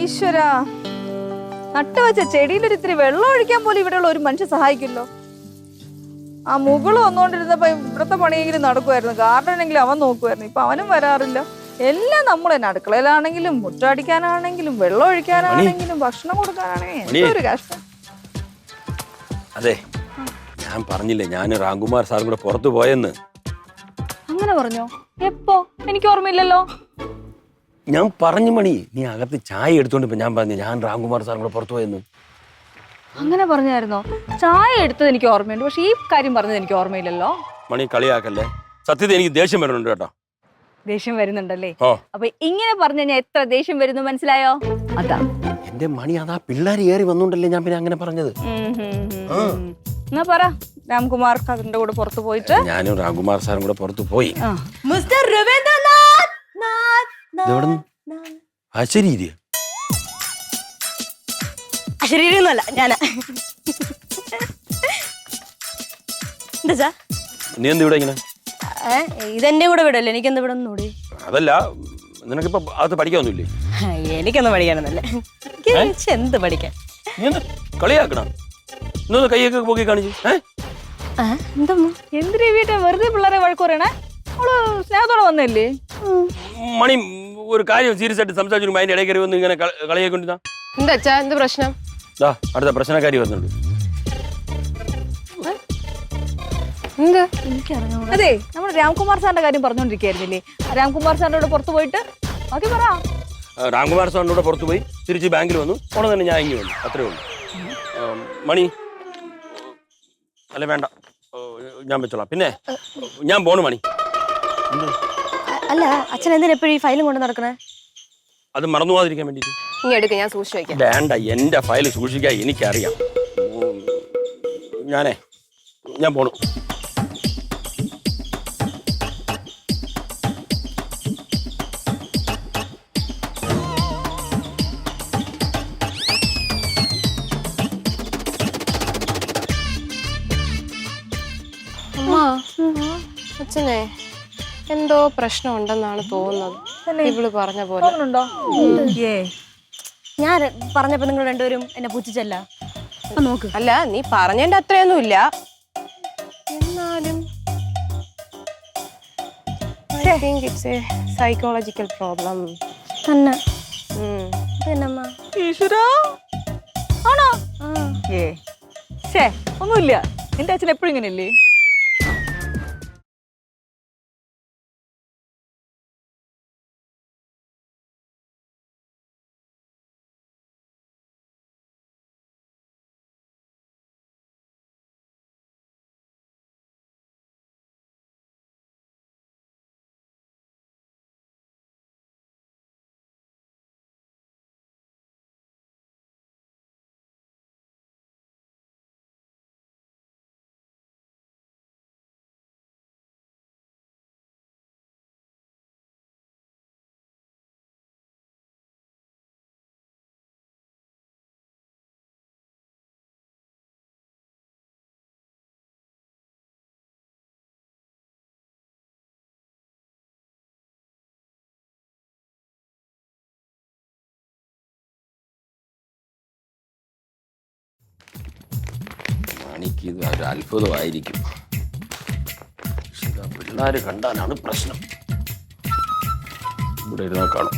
ഈശ്വര, നട്ടുവെച്ച ചെടിയിൽ ഇത്തിരി വെള്ളം ഒഴിക്കാൻ പോലും ഇവിടെയുള്ള ഒരു മനുഷ്യൻ സഹായിക്കില്ലോ. ആ മുകള് വന്നുകൊണ്ടിരുന്നപ്പോ ഇവിടുത്തെ പണിയെങ്കിലും നടക്കുമായിരുന്നു, ഗാർഡനെങ്കിലും അവൻ നോക്കുമായിരുന്നു. ഇപ്പൊ അവനും വരാറില്ല. എല്ലാം നമ്മൾ തന്നെ, അടുക്കളയിലാണെങ്കിലും മുറ്റടിക്കാനാണെങ്കിലും വെള്ളം ഒഴിക്കാനാണെങ്കിലും ഭക്ഷണം കൊടുക്കാനാണെങ്കിലും എന്തൊരു കഷ്ടം. അതെ, ഞാൻ പറഞ്ഞില്ലേ ഞാൻ രാംകുമാർ സാറും കൂടെ പുറത്തു പോയെന്ന്. അങ്ങനെ പറഞ്ഞോ? എപ്പോ? എനിക്ക് ഓർമ്മയില്ലല്ലോ. ഞാൻ പറഞ്ഞു മണി, നീ അകത്ത് ചായ എടുത്തോണ്ട് ഞാൻ പറഞ്ഞു ഞാൻ രാംകുമാർ സാറും കൂടെ പുറത്തു പോയെന്ന്. അങ്ങനെ പറഞ്ഞായിരുന്നോ? ചായ എടുത്തത് എനിക്ക് ഓർമ്മയുണ്ട്, പക്ഷെ ഈ കാര്യം പറഞ്ഞത് എനിക്ക് ഓർമ്മയില്ലല്ലോ. മണി കളിയാക്കല്ലേ, സത്യത്തിൽ എനിക്ക് ദേഷ്യം വരുന്നുണ്ട് കേട്ടോ. ദേഷ്യം വരുന്നുണ്ടല്ലേ? അപ്പൊ ഇങ്ങനെ പറഞ്ഞു കഴിഞ്ഞാൽ എത്ര ദേഷ്യം വരുന്നു മനസ്സിലായോ? അതാ എന്റെ മണി, അതാ പിള്ളേർ ഏറി വന്നോണ്ടല്ലേ ഞാൻ പിന്നെ അങ്ങനെ പറഞ്ഞത്. എന്നാ പറ, രാംകുമാർ അതിന്റെ കൂടെ പുറത്തു പോയിട്ട് ഞാനും രാംകുമാർ സാറും കൂടെ പുറത്തു പോയി. അശരീരിയൊന്നുമല്ല ഞാനാ. എന്താ നീ എന്ത് ഇവിടെ ഇങ്ങനെ? ഇതെന്റെ കൂടെ വിടല്ലേ, എനിക്കെന്താ ഇവിടെ ഒന്നും കൂടി? അതല്ല, നിനക്കിപ്പോ അത് പഠിക്കാനൊന്നുമില്ലേ? എനിക്കൊന്നും പഠിക്കാനൊന്നല്ലേ, എന്ത് പഠിക്കാൻ? നീ എന്താ കളിയാക്കണം? ഇന്നൊന്ന് കൈയൊക്കെ പോക്കി കാണിച്ചു. എന്തിനാ വീട്ടെ വെറുതെ പിള്ളേരെ വഴക്ക് പറയണേ? അവള് സ്നേഹത്തോടെ വന്നല്ലേ? മണി, ഒരു കാര്യം സീരിയസ് ആയിട്ട് സംസാരിച്ചു അതിന്റെ ഇടയിൽ കയറി വന്ന് ഇങ്ങനെ കളിയാക്കൊണ്ടിരുന്ന എന്താ എന്ത് പ്രശ്നം? അടുത്ത പ്രശ്നക്കാരി വന്നിട്ടുണ്ട്. അതെ, നമ്മൾ രാംകുമാർ സാറിന്റെ കാര്യം പറഞ്ഞോണ്ടിരിക്കായിരുന്നില്ലേ? രാംകുമാർ സാറിന്റെ കൂടെ പുറത്തു പോയിട്ട് ബാക്കി പറ. രാംകുമാർ സാറിന്റെ കൂടെ പുറത്തു പോയി തിരിച്ച് ബാങ്കിൽ വന്നു, ഉടനെ തന്നെ ഞാൻ ഇങ്ങനെ വന്നു, അത്രേ ഉള്ളൂ. മണി, അല്ല വേണ്ട, ഞാൻ വെച്ചോളാം. പിന്നെ ഞാൻ പോണു മണി. അല്ല, അച്ഛൻ എന്തിനാ എപ്പോഴും ഈ ഫയലും കൊണ്ട് നടക്കണേ? അത് മറന്നു പോകാതിരിക്കാൻ വേണ്ടിട്ട്. ഇനി എടുക്ക, ഞാൻ സൂക്ഷിച്ചു വയ്ക്കാം. വേണ്ട, എന്റെ ഫയൽ സൂക്ഷിക്കാൻ എനിക്കറിയാം. ഞാൻ പോണു. അച്ഛനെ എന്തോ പ്രശ്നം ഉണ്ടെന്നാണ് തോന്നുന്നത്, ഇവള് പറഞ്ഞ പോലെ. ഞാൻ പറഞ്ഞപ്പോ നിങ്ങൾ രണ്ടുപേരും എന്നെ പുച്ഛിച്ചല്ല. നോക്ക്, അല്ല നീ പറഞ്ഞതിന്റെ അത്രയൊന്നുമില്ല, എന്നാലും സൈക്കോളജിക്കൽ പ്രോബ്ലം തന്നെ. ആണോ? ഒന്നുമില്ല, എന്റെ അച്ഛൻ എപ്പോഴും ഇങ്ങനെയല്ലേ? മണിക്ക് ഇത് ഒരു അത്ഭുതമായിരിക്കും. പിള്ളേര് കണ്ടാലാണ് പ്രശ്നം. ഇവിടെ ഇരുന്നാൽ കാണും.